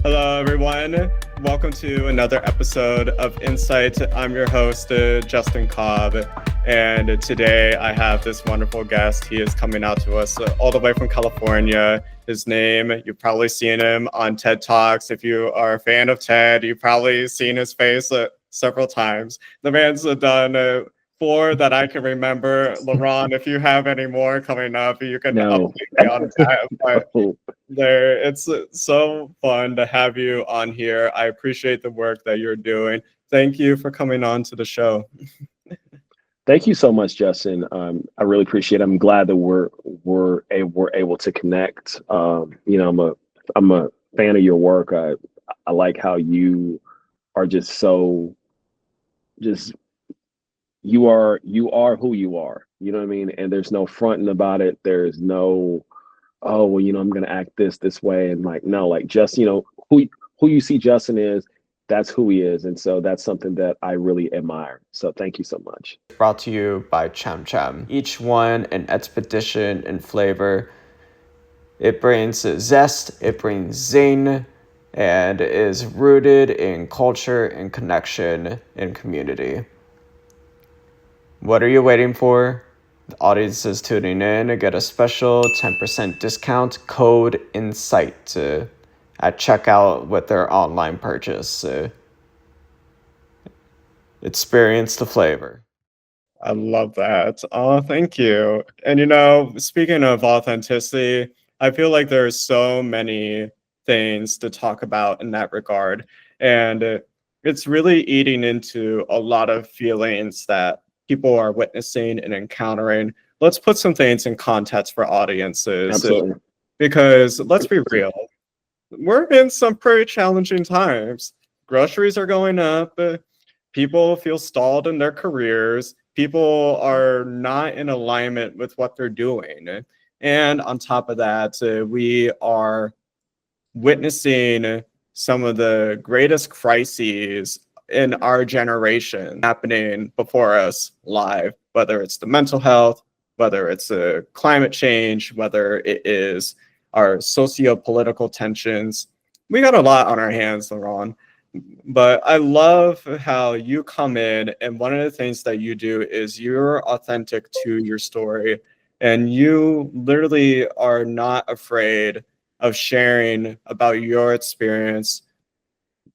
Hello, everyone. Welcome to another episode of Insight. I'm your host, Justin Cobb, and today I have this wonderful guest. He is coming out to us all the way from California. His name, you've probably seen him on TED Talks. If you are a fan of TED, you've probably seen his face several times. The man's done four that I can remember. LeRon, if you have any more coming up, you can No. update me on that. But it's so fun to have you on here. I appreciate the work that you're doing. Thank you for coming on to the show. Thank you so much, Justin. I really appreciate it. I'm glad that we're able to connect. I'm a fan of your work. I like how you are just so just you are who you are. You know what I mean? And there's no fronting about it. There's no, oh well, I'm gonna act this way, and like no, like just who you see Justin is, that's who he is, and so that's something that I really admire. So thank you so much. Brought to you by Cham Cham. Each one an expedition in flavor. It brings zest, it brings zing, and is rooted in culture and connection and community. What are you waiting for? The audience is tuning in to get a special 10% discount code INSIGHT at checkout with their online purchase. Experience the flavor. I love that. Oh, thank you. And speaking of authenticity, I feel like there's so many things to talk about in that regard. And it's really eating into a lot of feelings that people are witnessing and encountering. Let's put some things in context for audiences, Absolutely. because let's be real, we're in some pretty challenging times. Groceries are going up. People feel stalled in their careers. People are not in alignment with what they're doing. And on top of that, we are witnessing some of the greatest crises in our generation happening before us live, whether it's the mental health, whether it's climate change, whether it is our socio-political tensions. We got a lot on our hands, LeRon. But I love how you come in, and one of the things that you do is you're authentic to your story, and you literally are not afraid of sharing about your experience.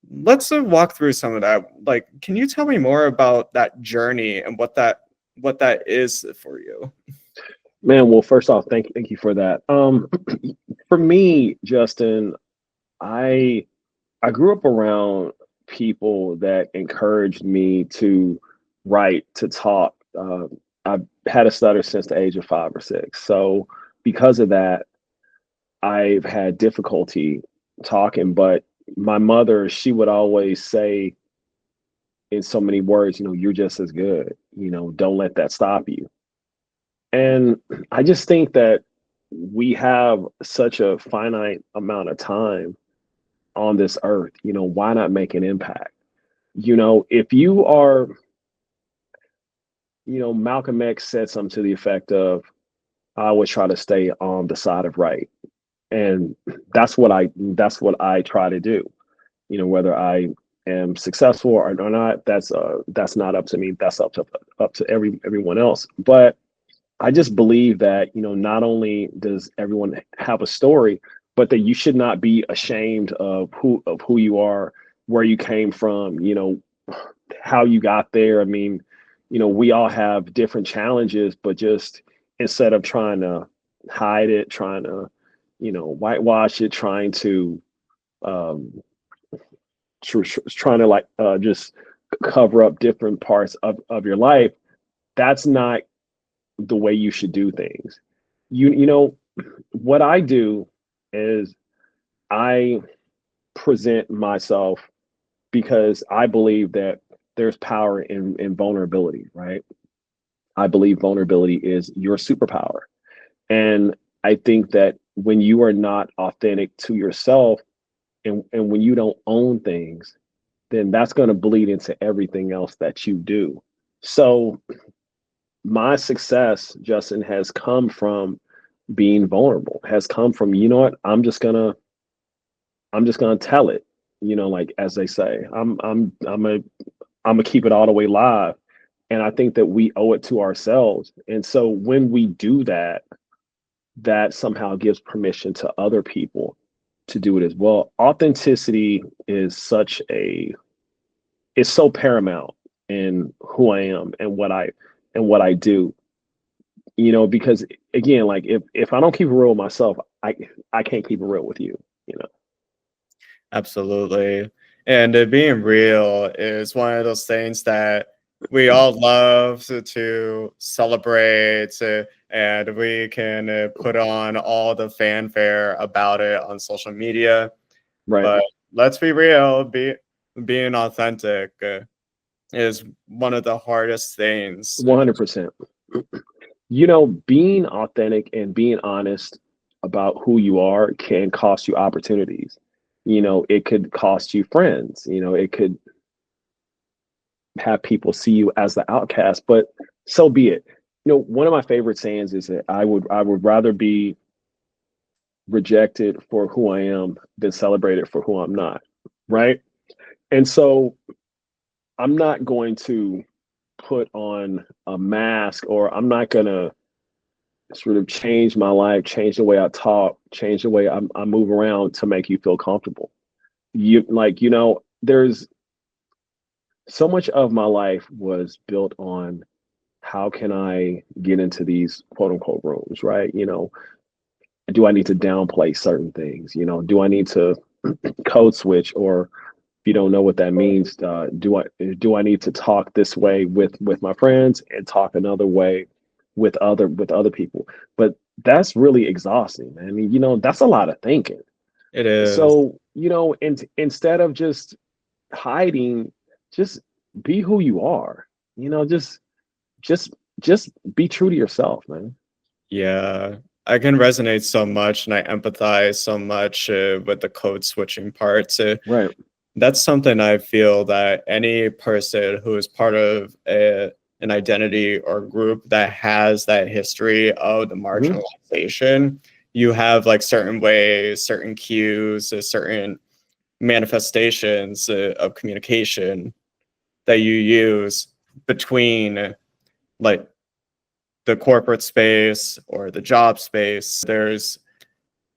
Let's walk through some of that. Like, can you tell me more about that journey and what that is for you? Man, well, first off, thank you for that. For me, Justin, I I grew up around people that encouraged me to write, to talk. I've had a stutter since the age of 5 or 6. So because of that, I've had difficulty talking. But my mother, she would always say in so many words, you're just as good. Don't let that stop you. And I just think that we have such a finite amount of time on this earth. Why not make an impact? If you are, Malcolm X said something to the effect of, I always try to stay on the side of right. And that's what I try to do. Whether I am successful or not, that's not up to me. That's up to everyone else. But I just believe that, not only does everyone have a story, but that you should not be ashamed of who you are, where you came from, how you got there. I mean, we all have different challenges, but just instead of trying to hide it, trying to, whitewash it, trying to um trying to like just cover up different parts of your life, that's not the way you should do things. You know what I do is I present myself because I believe that there's power in vulnerability, right? I believe vulnerability is your superpower. And I think that when you are not authentic to yourself, and when you don't own things, then that's going to bleed into everything else that you do. So my success, Justin, has come from being vulnerable, has come from, you know what, I'm just gonna tell it, like as they say. I'm gonna keep it all the way live. And I think that we owe it to ourselves. And so when we do that, that somehow gives permission to other people to do it as well. Authenticity is it's so paramount in who I am and what I do. Because again, like if I don't keep it real with myself, I can't keep it real with you, you know. Absolutely. And being real is one of those things that we all love to celebrate, and we can put on all the fanfare about it on social media. Right. But let's be real, being authentic is one of the hardest things. 100%. Being authentic and being honest about who you are can cost you opportunities. It could cost you friends. It could have people see you as the outcast, but so be it. One of my favorite sayings is that I would rather be rejected for who I am than celebrated for who I'm not. Right. And so I'm not going to put on a mask, or I'm not going to sort of change my life, change the way I talk, change the way I move around to make you feel comfortable. There's so much of my life was built on how can I get into these quote unquote rooms, right? Do I need to downplay certain things? Do I need to code switch, or if you don't know what that means, do I need to talk this way with my friends and talk another way with other people? But that's really exhausting, man. I mean, that's a lot of thinking. It is. So, instead of just hiding, just be who you are. Just just be true to yourself, man. Yeah, I can resonate so much and I empathize so much with the code switching parts. Right. That's something I feel that any person who is part of an identity or group that has that history of the Mhm. marginalization, you have like certain ways, certain cues, certain manifestations of communication that you use between like the corporate space or the job space.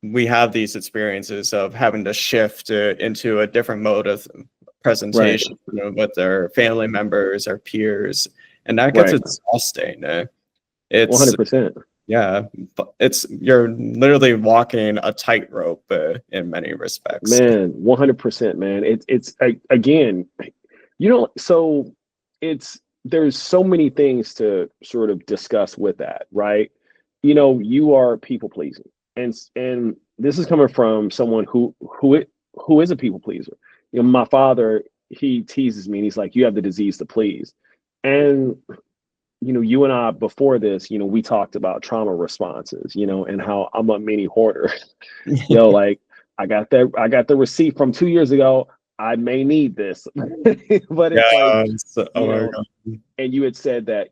We have these experiences of having to shift into a different mode of Right. presentation, with our family members, our peers, and that gets Right. exhausting. It's 100%. yeah, it's you're literally walking a tightrope in many respects. Man, 100%, man. Again, so there's so many things to sort of discuss with that, right? You are people pleasing. And this is coming from someone who is a people pleaser. My father, he teases me and he's like, you have the disease to please. And you and I before this, we talked about trauma responses, and how I'm a mini hoarder. Like I got the receipt from 2 years ago. I may need this. But it's like, Yeah, oh you my know, god. and you had said that,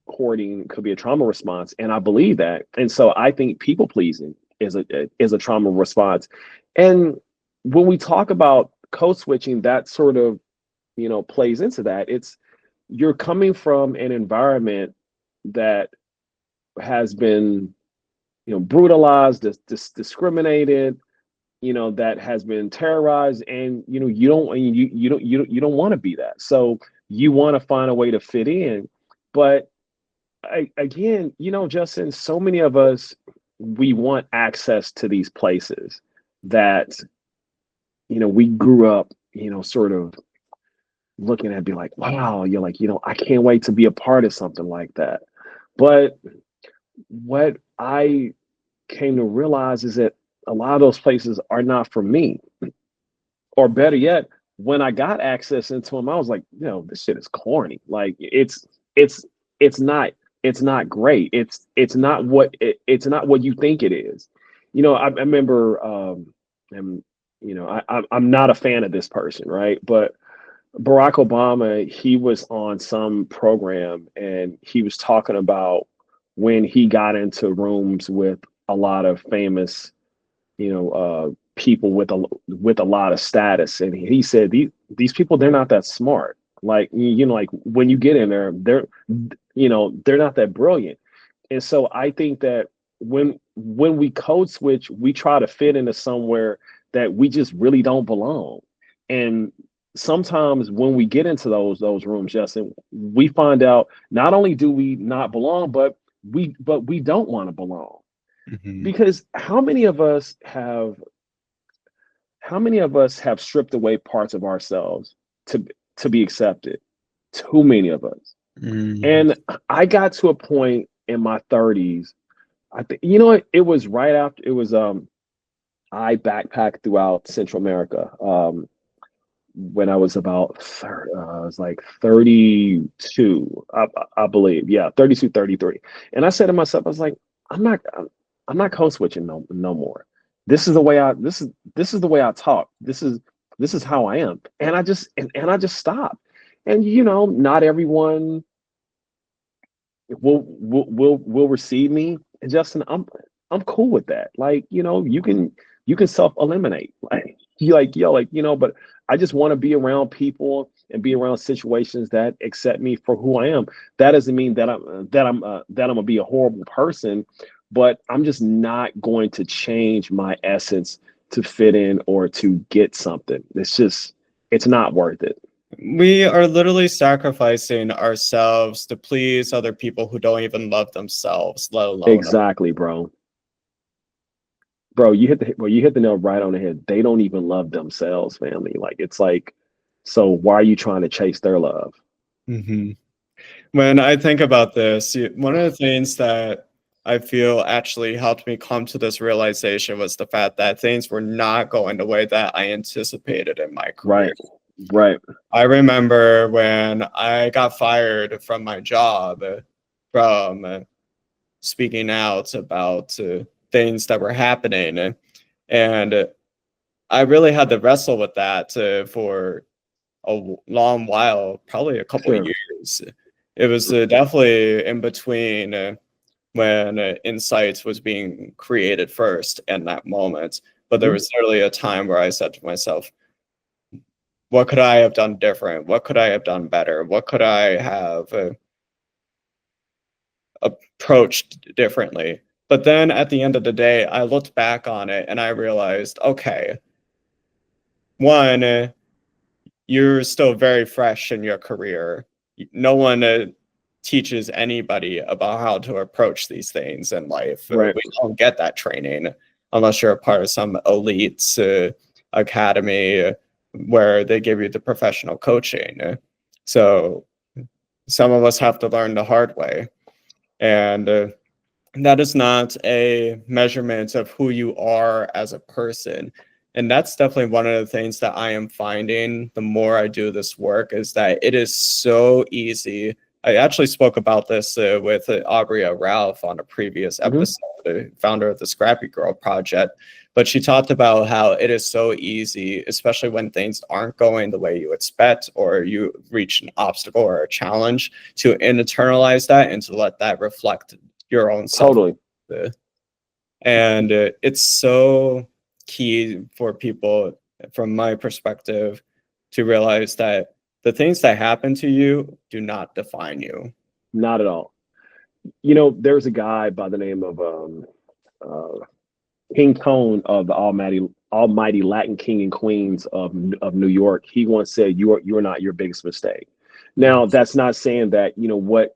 hoarding could be a trauma response. And I believe that. And so I think people pleasing is a trauma response. And when we talk about code switching, that sort of, plays into that. You're coming from an environment that has been, brutalized, discriminated, that has been terrorized, and you don't want to be that. So you want to find a way to fit in. But again, Justin, so many of us, we want access to these places that, we grew up, sort of looking at, be like, wow, you're like, I can't wait to be a part of something like that. But what I came to realize is that a lot of those places are not for me. Or better yet, when I got access into them, I was like, this shit is corny. Like it's it's not it's not great. It's not what you think it is. I remember, and I'm not a fan of this person, right? But Barack Obama, he was on some program and he was talking about when he got into rooms with a lot of famous, people with a lot of status, and he said these people, they're not that smart. Like like when you get in there, they're not that brilliant. And so I think that when we code switch, we try to fit into somewhere that we just really don't belong. And sometimes when we get into those rooms, Justin, we find out not only do we not belong, but we don't want to belong. Mhm. Because how many of us have stripped away parts of ourselves to be accepted? Too many of us. Mm. And I got to a point in my 30s. I think it was right after it was I backpacked throughout Central America when I was about I was like 32, I believe. Yeah, 32, 33. And I said to myself, I was like, I'm not I'm not code switching no more. This is the way I talk. This is how I am. And I just stopped. And not everyone will receive me. And Justin, I'm cool with that. Like, you can self-eliminate. Like you like yo, like, but I just want to be around people and be around situations that accept me for who I am. That doesn't mean that I'm gonna be a horrible person, but I'm just not going to change my essence to fit in or to get something. It's not worth it. We are literally sacrificing ourselves to please other people who don't even love themselves, let alone. Exactly, bro. Bro, you hit the nail right on the head. They don't even love themselves, family. Like it's like, so why are you trying to chase their love? Mhm. When I think about this, one of the things that I feel actually helped me come to this realization was the fact that things were not going the way that I anticipated in my career. Right, right. I remember when I got fired from my job from speaking out about things that were happening. And I really had to wrestle with that for a long while, probably a couple of Sure. years. It was definitely in between when Insights was being created first in that moment. But there Mhm. was certainly a time where I said to myself, what could I have done different? What could I have done better? What could I have approached differently? But then at the end of the day, I looked back on it and I realized, okay, one, you're still very fresh in your career. No one teaches anybody about how to approach these things in life. Right. We don't get that training unless you're a part of some elite academy where they give you the professional coaching. So some of us have to learn the hard way. And that is not a measurement of who you are as a person. And that's definitely one of the things that I am finding the more I do this work is that it is so easy. I actually spoke about this with Aubrey Ralph on a previous Hmm. episode, founder of the Scrappy Girl Project. But she talked about how it is so easy, especially when things aren't going the way you expect or you reach an obstacle or a challenge, to internalize that and to let that reflect your own self. Totally. And it's so key for people, from my perspective, to realize that the things that happen to you do not define you. Not at all. There's a guy by the name of uh, King Tone of the Almighty Latin King and Queens of New York. He once said, "You are not your biggest mistake." Now, that's not saying that what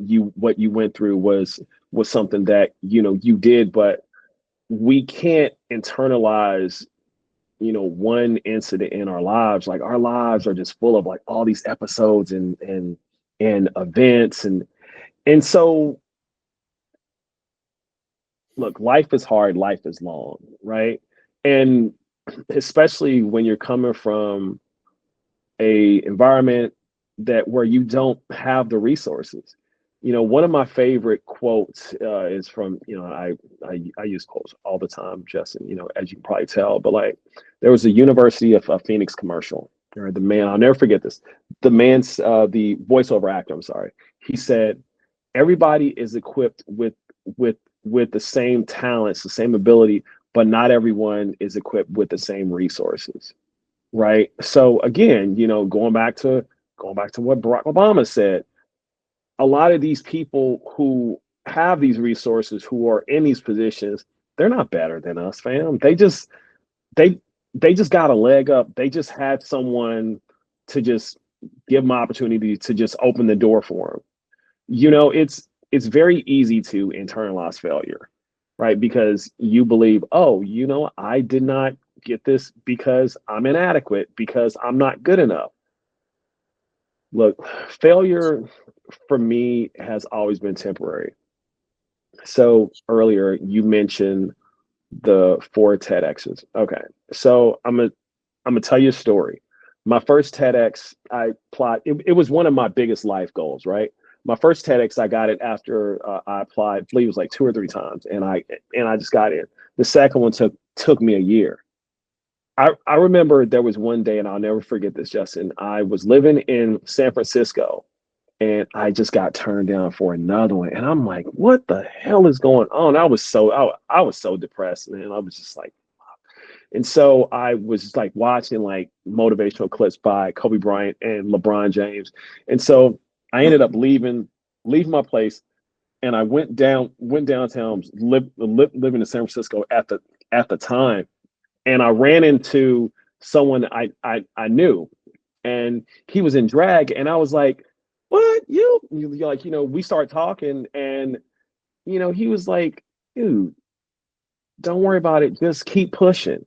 you went through was something that you did, but we can't internalize one incident in our lives. Like our lives are just full of like all these episodes and events and so look, life is hard, life is long, right? And especially when you're coming from a environment where you don't have the resources. One of my favorite quotes is from, I use quotes all the time, Justin, as you can probably tell, but like there was a University of Phoenix commercial, or the man, I'll never forget this. The voiceover actor, I'm sorry. He said, everybody is equipped with the same talents, the same ability, but not everyone is equipped with the same resources, right? So again, going back to what Barack Obama said, a lot of these people who have these resources, who are in these positions, they're not better than us, fam. They they just got a leg up. They just had someone to just give them opportunity to just open the door for them. It's very easy to internalize failure, right? Because you believe, oh, I did not get this because I'm inadequate, because I'm not good enough. Look, failure for me has always been temporary. So earlier you mentioned the 4 TEDx's. Okay, so I'm gonna tell you a story. My first TEDx, I applied. It was one of my biggest life goals, right? My first TEDx, I got it after I applied. I believe it was like 2 or 3 times, and I just got in. The second one took me a year. I remember there was one day, and I'll never forget this, Justin. I was living in San Francisco, and I just got turned down for another one, and I'm like, what the hell is going on? I was so depressed, man. I was just like, and so I was like watching like motivational clips by Kobe Bryant and LeBron James. And so I ended up leaving my place, and I went downtown, living in San Francisco at the time. And I ran into someone I knew, and he was in drag, and I was like, what? You like, we started talking, and he was like, dude, don't worry about it. Just keep pushing.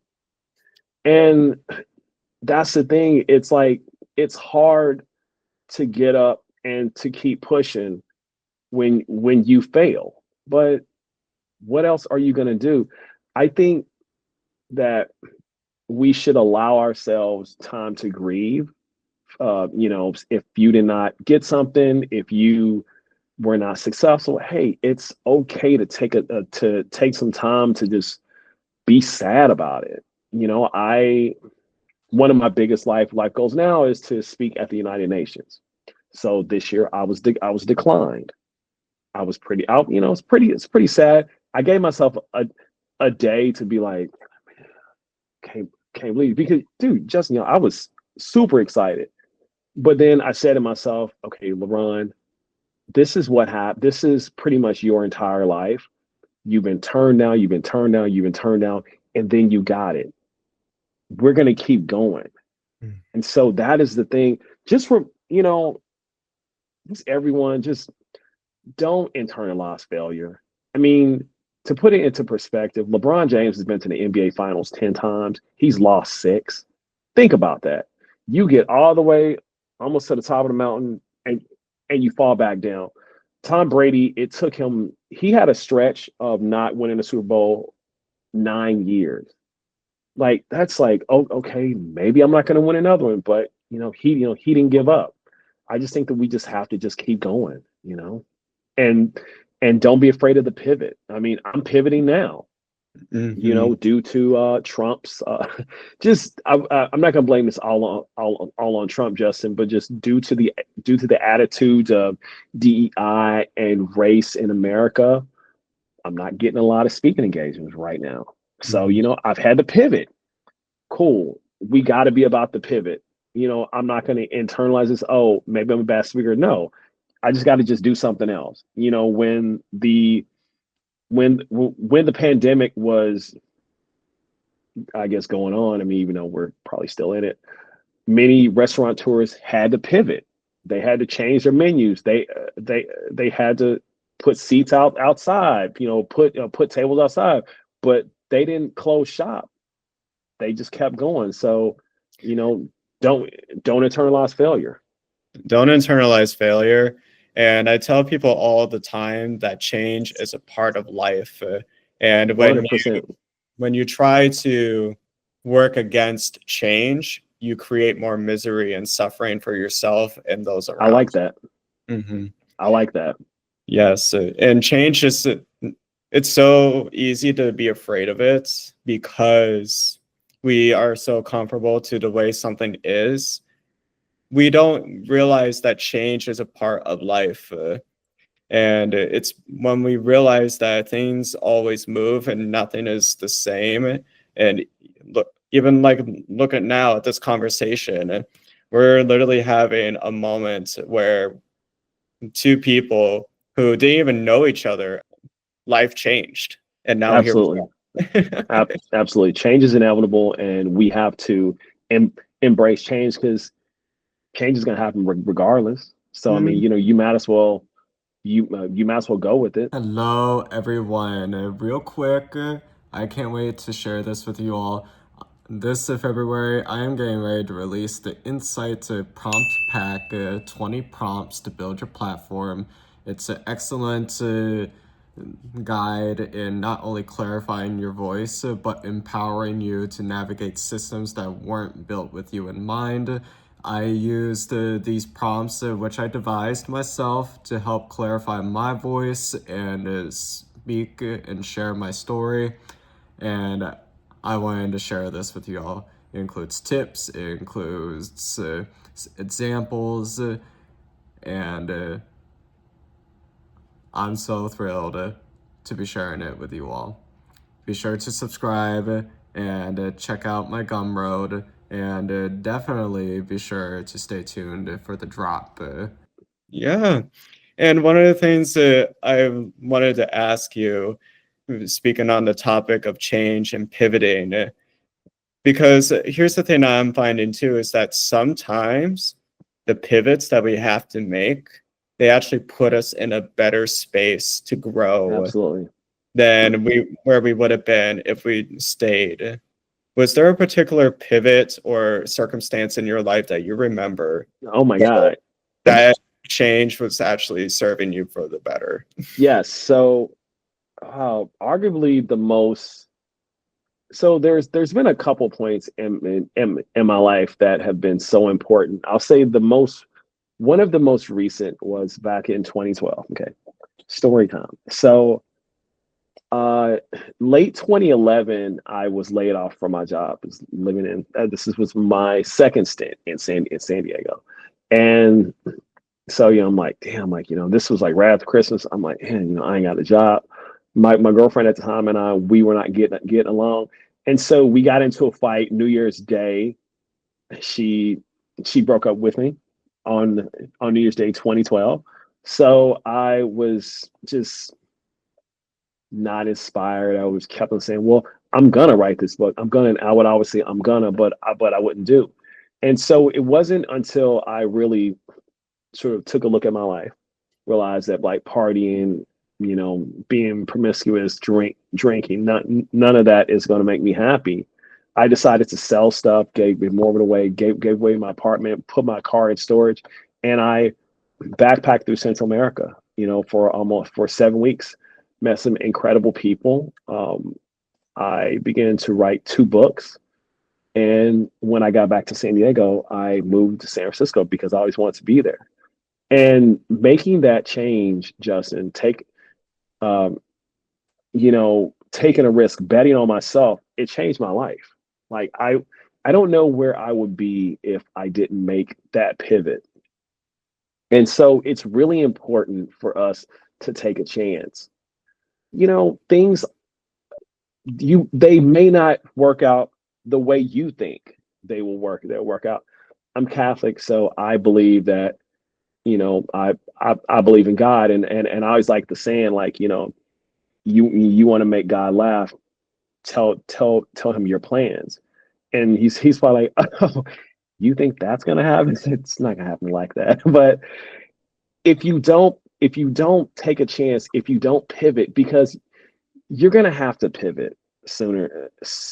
And that's the thing. It's like it's hard to get up and to keep pushing when you fail. But what else are you going to do? I think that we should allow ourselves time to grieve. If you did not get something, if you were not successful, hey, it's okay to take some time to just be sad about it. I One of my biggest life goals now is to speak at the United Nations. So this year I was declined. I was pretty out. It's pretty sad. I gave myself a day to be like, can't believe it. Because dude, Justin, I was super excited. But then I said to myself, okay, LeRon, this is what happened. This is pretty much your entire life. You've been turned down, you've been turned down, you've been turned down, and then you got it. We're gonna keep going. And so that is the thing. Just for just everyone, just don't internalize failure. I mean, to put it into perspective, LeBron James has been to the NBA Finals 10 times. He's lost 6. Think about that. You get all the way almost to the top of the mountain, and you fall back down. Tom Brady, it took him, he had a stretch of not winning the Super Bowl 9 years. Like, that's like, oh, okay, maybe I'm not going to win another one, but he didn't give up. I just think that we just have to just keep going, and don't be afraid of the pivot. I mean, I'm pivoting now, due to Trump's. I'm not gonna blame this all on Trump, Justin, but just due to the attitudes of DEI and race in America, I'm not getting a lot of speaking engagements right now. So I've had to pivot. Cool. We got to be about the pivot. I'm not going to internalize this. Oh, maybe I'm a bad speaker. No, I just got to just do something else. When the pandemic was, I guess, going on, I mean, even though we're probably still in it, many restaurateurs had to pivot. They had to change their menus. They had to put seats outside. Put tables outside, but they didn't close shop. They just kept going. So, don't internalize failure. Don't internalize failure. And I tell people all the time that change is a part of life. And 100%. when you try to work against change, you create more misery and suffering for yourself and those around. I like that. Mm-hmm. I like that. Yes. And change is, it's so easy to be afraid of it because we are so comfortable to the way something is. We don't realize that change is a part of life. And it's when we realize that things always move and nothing is the same. And look, even like look at now at this conversation, we're literally having a moment where two people who didn't even know each other, life changed. And now here we Absolutely. are. Absolutely. Change is inevitable, and we have to embrace change because change is going to happen regardless. So, I mean, Mm. you might as well you might as well go with it. Hello, everyone. Real quick, I can't wait to share this with you all. This February, I am getting ready to release the Insight Prompt Pack 20 prompts to build your platform. It's an excellent guide in not only clarifying your voice, but empowering you to navigate systems that weren't built with you in mind. I used these prompts, which I devised myself, to help clarify my voice and speak and share my story. And I wanted to share this with y'all. It includes tips, it includes examples, and I'm so thrilled to be sharing it with you all. Be sure to subscribe and check out my Gumroad, and definitely be sure to stay tuned for the drop. Yeah. And one of the things that I wanted to ask you, speaking on the topic of change and pivoting, because here's the thing I'm finding too, is that sometimes the pivots that we have to make, they actually put us in a better space to grow Absolutely. than where we would have been if we stayed. Was there a particular pivot or circumstance in your life that you remember Oh my God. that change was actually serving you for the better? Yes. So, arguably the most. So there's been a couple points in my life that have been so important. I'll say one of the most recent was back in 2012. Okay, story time. So, uh, late 2011, I was laid off from my job. I was living in was my second stint in San Diego, and so I'm like, damn, like this was like right after Christmas. I'm like, man, I ain't got a job. My girlfriend at the time and I, we were not getting along, and so we got into a fight New Year's Day. She she broke up with me on New Year's Day 2012. So I was just not inspired. I was kept on saying, well, I'm gonna write this book. I would always say I'm gonna, but I wouldn't do. And so it wasn't until I really sort of took a look at my life, realized that like partying, being promiscuous, drinking, none of that is going to make me happy. I decided to sell stuff, gave more of it away, gave away my apartment, put my car in storage, and I backpacked through Central America, for 7 weeks, met some incredible people. I began to write 2 books. And when I got back to San Diego, I moved to San Francisco because I always wanted to be there. And making that change, Justin, um, taking a risk, betting on myself, it changed my life. Like I don't know where I would be if I didn't make that pivot. And so it's really important for us to take a chance. Things they may not work out the way you think they'll work out. I'm Catholic, so I believe that, I believe in God, and I always like the saying, like, you want to make God laugh, tell him your plans. And he's probably like, oh, you think that's gonna happen? It's not gonna happen like that. But if you don't take a chance, if you don't pivot, because you're gonna have to pivot sooner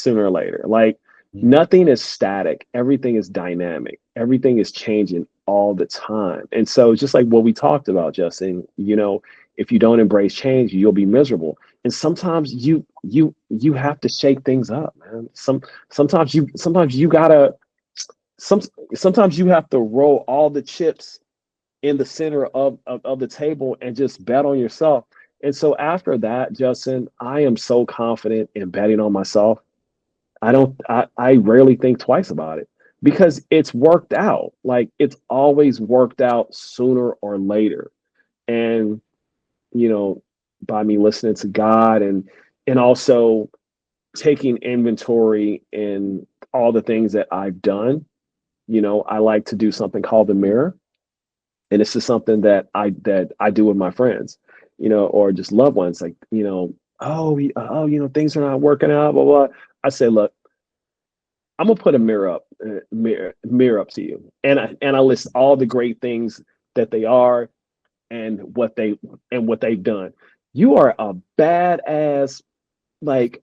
or later. Like nothing is static, everything is dynamic, everything is changing all the time. And so just like what we talked about, Justin, if you don't embrace change, you'll be miserable. And sometimes you have to shake things up, man. Sometimes you gotta some sometimes you have to roll all the chips in the center of the table and just bet on yourself. And so after that, Justin, I am so confident in betting on myself. I rarely think twice about it because it's worked out. Like it's always worked out sooner or later. And by me listening to God, and also taking inventory in all the things that I've done. I like to do something called the mirror, and this is something that I do with my friends, or just loved ones. Like, things are not working out, blah blah. I say, look, I'm gonna put a mirror up to you, and I list all the great things that they are, and what they've done. You are a badass. Like,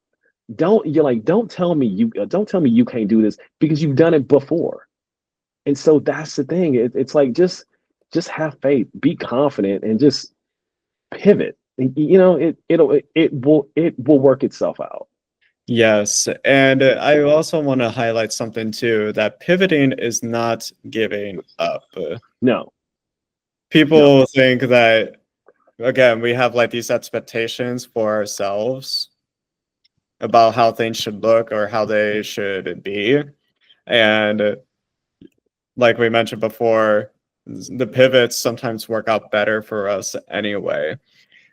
don't tell me you can't do this, because you've done it before. And so that's the thing. It's like, just have faith, be confident, and just pivot. It will work itself out. Yes, and I also want to highlight something too, that pivoting is not giving up. No, no, People think that, again, we have like these expectations for ourselves about how things should look or how they should be. And like we mentioned before, the pivots sometimes work out better for us anyway.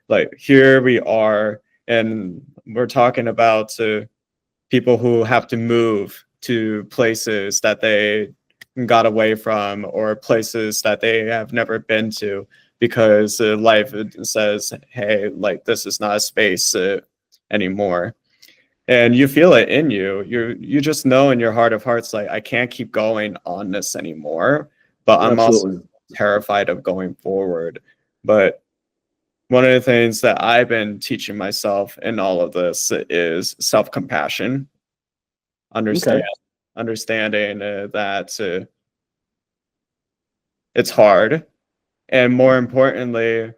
Like here we are, and we're talking about people who have to move to places that they got away from, or places that they have never been to, because life says, hey, like this is not a space anymore. And you feel it in you. You just know in your heart of hearts, like, I can't keep going on this anymore, but I'm also absolutely. terrified of going forward. But one of the things that I've been teaching myself in all of this is self-compassion. Okay. Understanding that it's hard, and more importantly,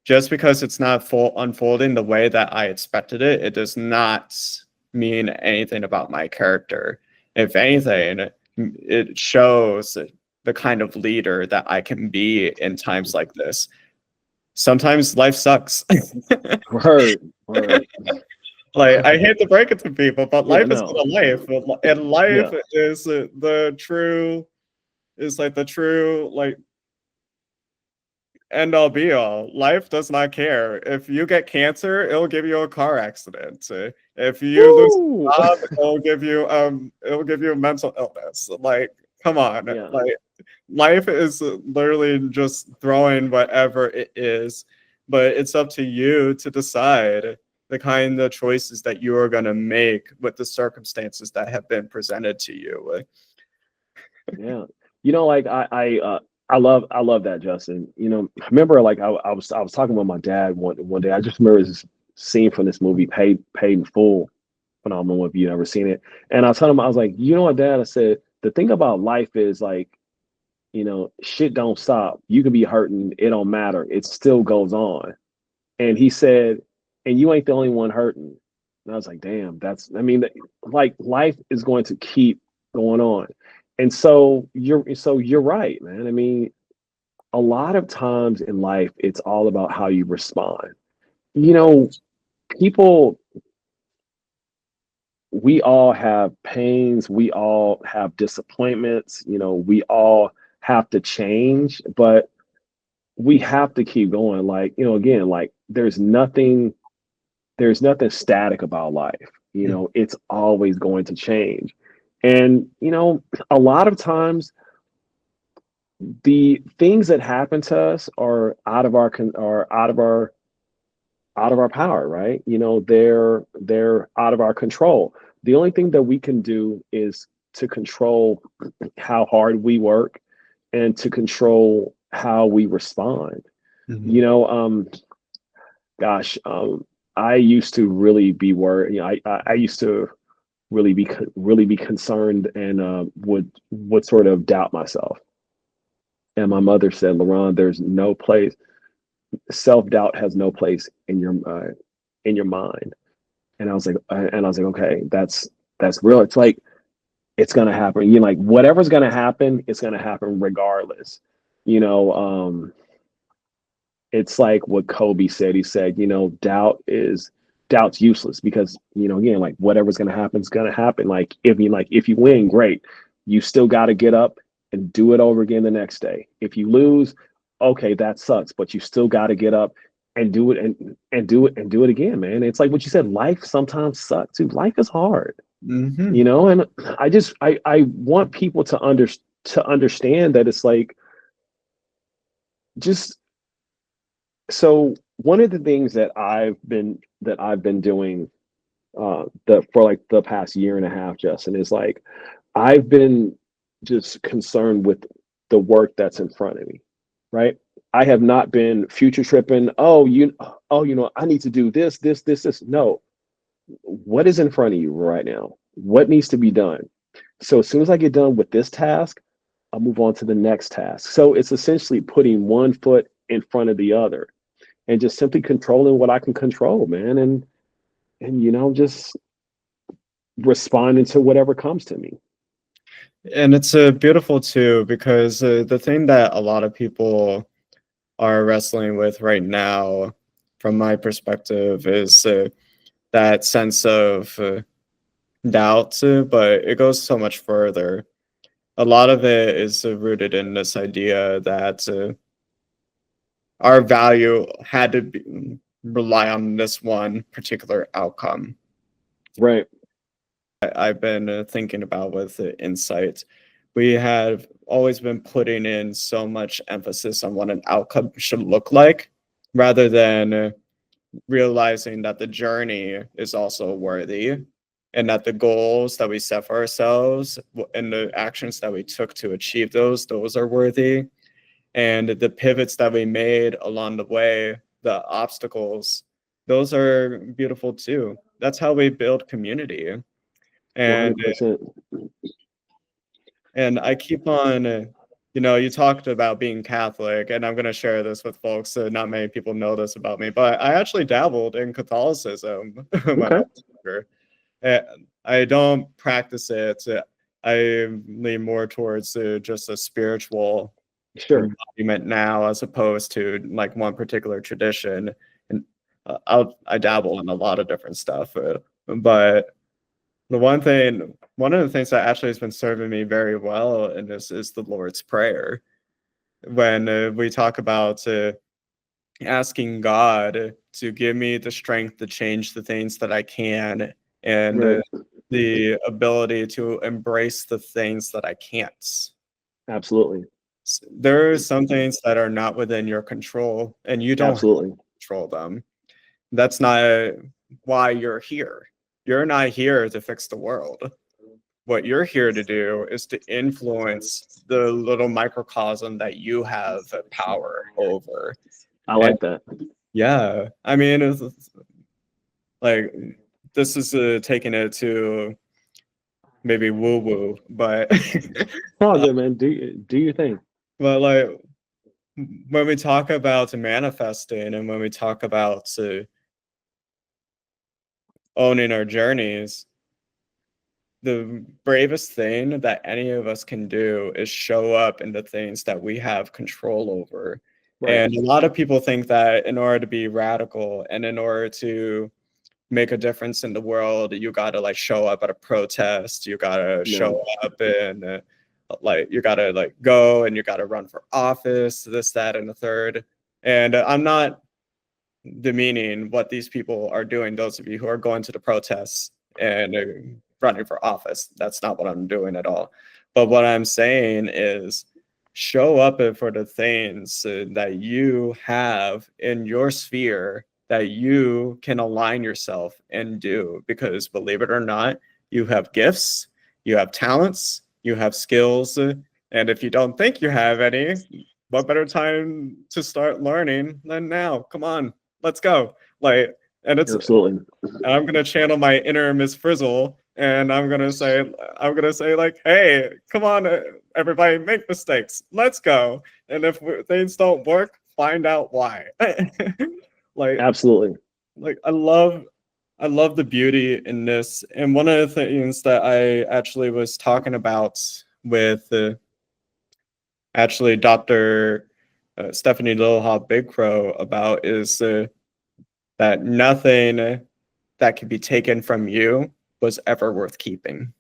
just because it's not full unfolding the way that I expected it, it does not mean anything about my character. If anything, it shows the kind of leader that I can be in times like this. Sometimes life sucks. Word. Like, I hate to break it to people, but Yeah, life is no. not a life, and life Yeah. is the true, like, end all be all. Life does not care. If you get cancer, it'll give you a car accident. If you lose Woo! a job, it'll give you a mental illness. Like, come on. Yeah. Like, life is literally just throwing whatever it is, but it's up to you to decide the kind of choices that you are going to make with the circumstances that have been presented to you. Yeah. Like, I love that, Justin. I remember, like, I was talking with my dad one day. I just remember this scene from this movie, Paid in Full. I don't know if you've ever seen it. And I told him, I was like, you know what, Dad? I said, the thing about life is, like, shit don't stop. You could be hurting, it don't matter. It still goes on. And he said, and you ain't the only one hurting. And I was like, damn, like, life is going to keep going on. And so you're right, man. I mean, a lot of times in life, it's all about how you respond. You know, people, we all have pains, we all have disappointments, we all have to change, but we have to keep going. Like, again, like, there's nothing static about life. It's always going to change. And, a lot of times the things that happen to us are out of our power, right? They're out of our control. The only thing that we can do is to control how hard we work, and to control how we respond. Mhm. Gosh, I used to really be worried. I used to really be concerned, and would sort of doubt myself. And my mother said, "LeRon, there's no place. Self-doubt has no place in your mind." And I was like, okay, that's real. It's like, it's gonna happen. Like, whatever's gonna happen, it's gonna happen regardless. You know, it's like what Kobe said. He said, doubt's useless, because, again, like, whatever's gonna happen is gonna happen. Like, if you win, great. You still got to get up and do it over again the next day. If you lose, okay, that sucks, but you still got to get up and do it and do it again, man. It's like what you said, life sometimes sucks too. Life is hard, Hmm. and I want people to understand that it's like, just so one of the things that I've been doing for like the past year and a half, Justin, is like I've been just concerned with the work that's in front of me, right? I have not been future tripping. I need to do this. No, what is in front of you right now? What needs to be done? So as soon as I get done with this task, I'll move on to the next task. So it's essentially putting one foot in front of the other and just simply controlling what I can control, man. And just responding to whatever comes to me. And it's beautiful too, because the thing that a lot of people are wrestling with right now, from my perspective, is that sense of doubt, but it goes so much further. A lot of it is rooted in this idea that our value had to rely on this one particular outcome. Right. I've been thinking about with insight. We have always been putting in so much emphasis on what an outcome should look like, rather than realizing that the journey is also worthy, and that the goals that we set for ourselves and the actions that we took to achieve those are worthy. And the pivots that we made along the way, the obstacles, those are beautiful too. That's how we build community. And 100%. I keep on, you talked about being Catholic, and I'm going to share this with folks. Not many people know this about me, but I actually dabbled in Catholicism when I Okay. was younger. I don't practice it. I lean more towards just a spiritual Sure. embodiment now, as opposed to like one particular tradition. And I dabble in a lot of different stuff, but one of the things that actually has been serving me very well in this is the Lord's Prayer. When we talk about asking God to give me the strength to change the things that I can, and Right. the ability to embrace the things that I can't. Absolutely. There are some things that are not within your control, and you don't have Absolutely. to control them. That's not why you're here. You're not here to fix the world. What you're here to do is to influence the little microcosm that you have power over. I And like that. yeah, I mean, it's like, this is taking it to maybe woo woo, but Oh, good, man. Do your thing. but like, when we talk about manifesting, and when we talk about owning our journeys, the bravest thing that any of us can do is show up in the things that we have control over. Right. And a lot of people think that in order to be radical and in order to make a difference in the world, you got to like show up at a protest, you got to show No. up and like you got to like go and you got to run for office, this, that, and the third. And I'm not demeaning what these people are doing, those of you who are going to the protests and running for office. That's not what I'm doing at all. But what I'm saying is show up for the things that you have in your sphere that you can align yourself and do. Because believe it or not, you have gifts, you have talents, you have skills. And if you don't think you have any, what better time to start learning than now? Come on, let's go. Like, and Absolutely. I'm gonna channel my inner Miss Frizzle, and I'm gonna say like, hey, come on, everybody, make mistakes. Let's go. And if things don't work, find out why. like, Absolutely. like I love the beauty in this. And one of the things that I actually was talking about with actually Dr. Stephanie Lilha Big Crow about is that nothing that could be taken from you was ever worth keeping.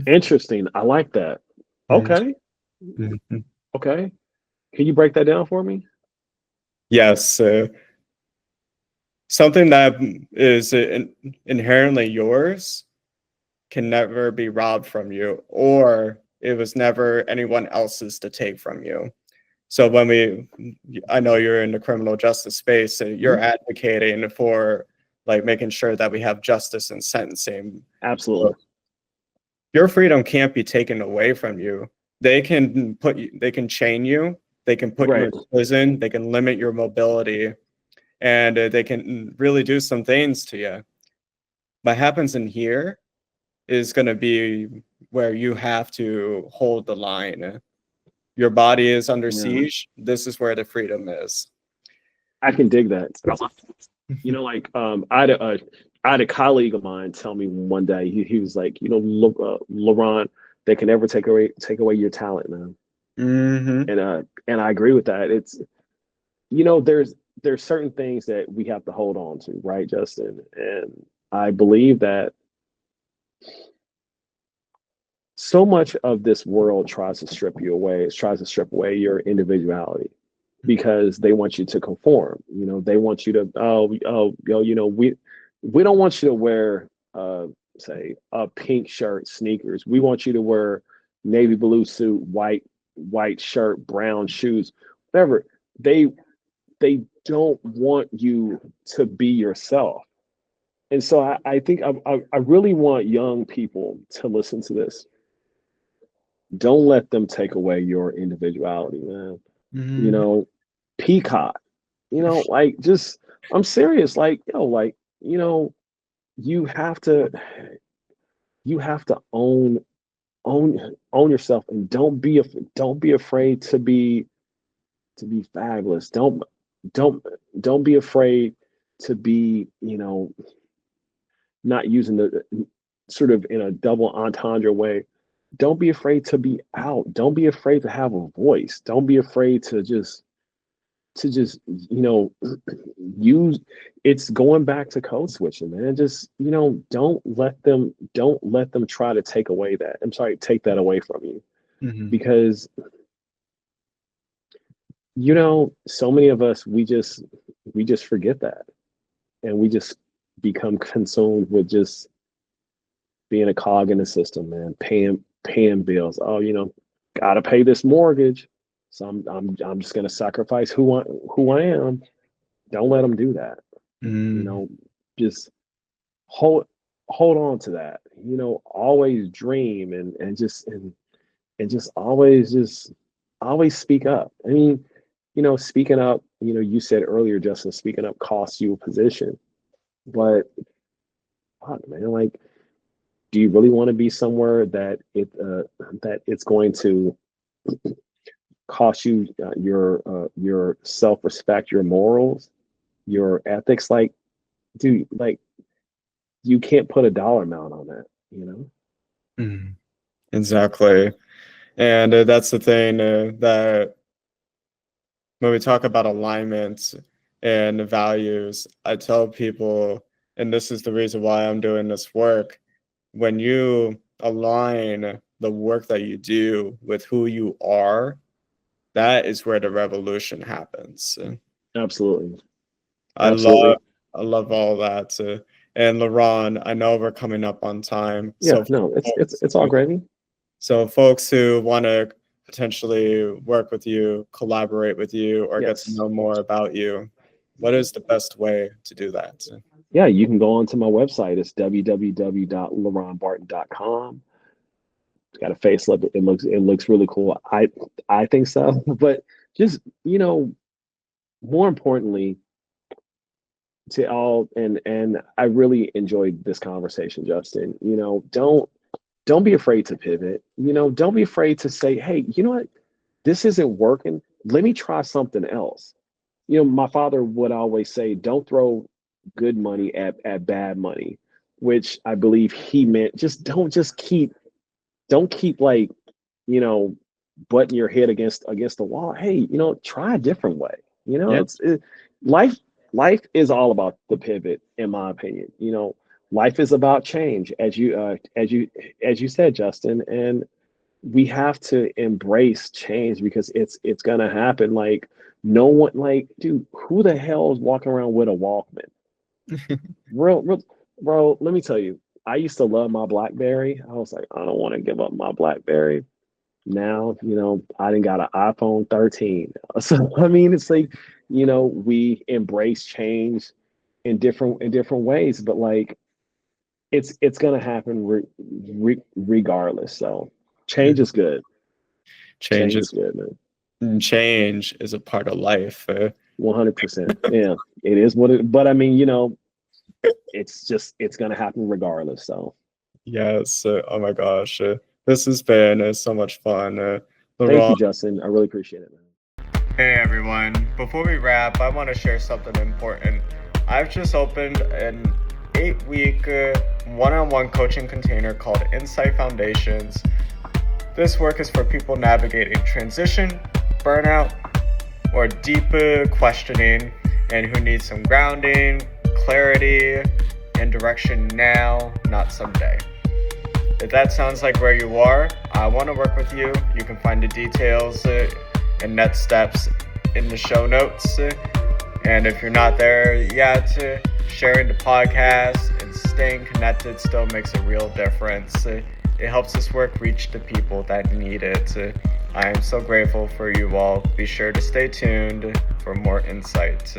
Interesting. I like that. Okay. Mhm. Okay. Can you break that down for me? Yes, something that is inherently yours can never be robbed from you, or it was never anyone else's to take from you. So I know you're in the criminal justice space, and you're advocating for like making sure that we have justice and sentencing. Absolutely. So your freedom can't be taken away from you. They can chain you, they can put you in prison, they can limit your mobility, and they can really do some things to you. What happens in here is going to be where you have to hold the line. Your body is under siege. This is where the freedom is. I can dig that. You know, like I had a colleague of mine tell me one day. He was like, you know, LeRon, they can never take away your talent, man. And I agree with that. It's, you know, there's certain things that we have to hold on to, right, Justin? And I believe that so much of this world tries to strip you away. It tries to strip away your individuality because they want you to conform. You know, they want you to you know, we don't want you to wear say a pink shirt, sneakers. We want you to wear navy blue suit, white shirt, brown shoes, whatever. They don't want you to be yourself. And so I think I really want young people to listen to this. Don't let them take away your individuality, man. You know, peacock, you know, like just, I'm serious. Like, like, you know, you have to own yourself, and don't be afraid to be fabulous. Don't be afraid to be, you know, not using the sort of in a double entendre way. Don't be afraid to be out. Don't be afraid to have a voice. Don't be afraid to just you know, use, it's going back to code switching, man. Just, you know, don't let them try to take away that. I'm sorry, take that away from you. Because, you know, so many of us, we just forget that, and we just become consumed with just being a cog in the system, man. Paying bills. Oh, you know, gotta pay this mortgage, so I'm just gonna sacrifice who I am. Don't let them do that. You know, just hold on to that. You know, always dream, and just always speak up. I mean, you know, speaking up, you know, you said earlier, Justin, speaking up costs you a position. But fuck, man, like, do you really want to be somewhere that it's going to cost you your self-respect, your morals, your ethics? Like, dude, like, you can't put a dollar amount on that, you know? Exactly. And that's the thing, that when we talk about alignment and values, I tell people, and this is the reason why I'm doing this work, when you align the work that you do with who you are, that is where the revolution happens. Absolutely. I Absolutely. love all that. And LeRon, I know we're coming up on time. Yeah, So no, it's all gravy. So folks who want to potentially work with you, collaborate with you, or get to Yes. know more about you, what is the best way to do that? Yeah, you can go onto my website. It's www.leronbarton.com. It's got a facelift. It looks really cool. I think so. But just, you know, more importantly, to all, and I really enjoyed this conversation, Justin. You know, don't be afraid to pivot. You know, don't be afraid to say, hey, you know what? This isn't working. Let me try something else. You know, my father would always say, don't throw good money at bad money, which I believe he meant just don't keep like, you know, butting your head against the wall. Hey, you know, try a different way. You know, Yeah. life is all about the pivot, in my opinion. You know, life is about change, as you said, Justin. And we have to embrace change because it's gonna happen. Like no one, like, dude, who the hell is walking around with a Walkman? Real, bro, let me tell you, I used to love my BlackBerry. I was like, I don't want to give up my BlackBerry. Now, I didn't got an iPhone 13. So I mean, it's like, we embrace change in different ways, but like it's gonna happen regardless. So change is good. Change Change is is good, man. change is a part of life. 100%. Yeah, it is what it. But I mean, it's gonna happen regardless. So Yes. Oh my gosh. This has been so much fun. thank you, LeRon. Justin. I really appreciate it, man. Hey everyone. Before we wrap, I want to share something important. I've just opened an 8-week one-on-one coaching container called Insight Foundations. This work is for people navigating transition, burnout, or deep questioning, and who need some grounding, clarity, and direction now, not someday. If that sounds like where you are, I want to work with you. You can find the details and next steps in the show notes. And if you're not there yet, sharing the podcast and staying connected still makes a real difference. It helps this work reach the people that need it. I am so grateful for you all. Be sure to stay tuned for more insight.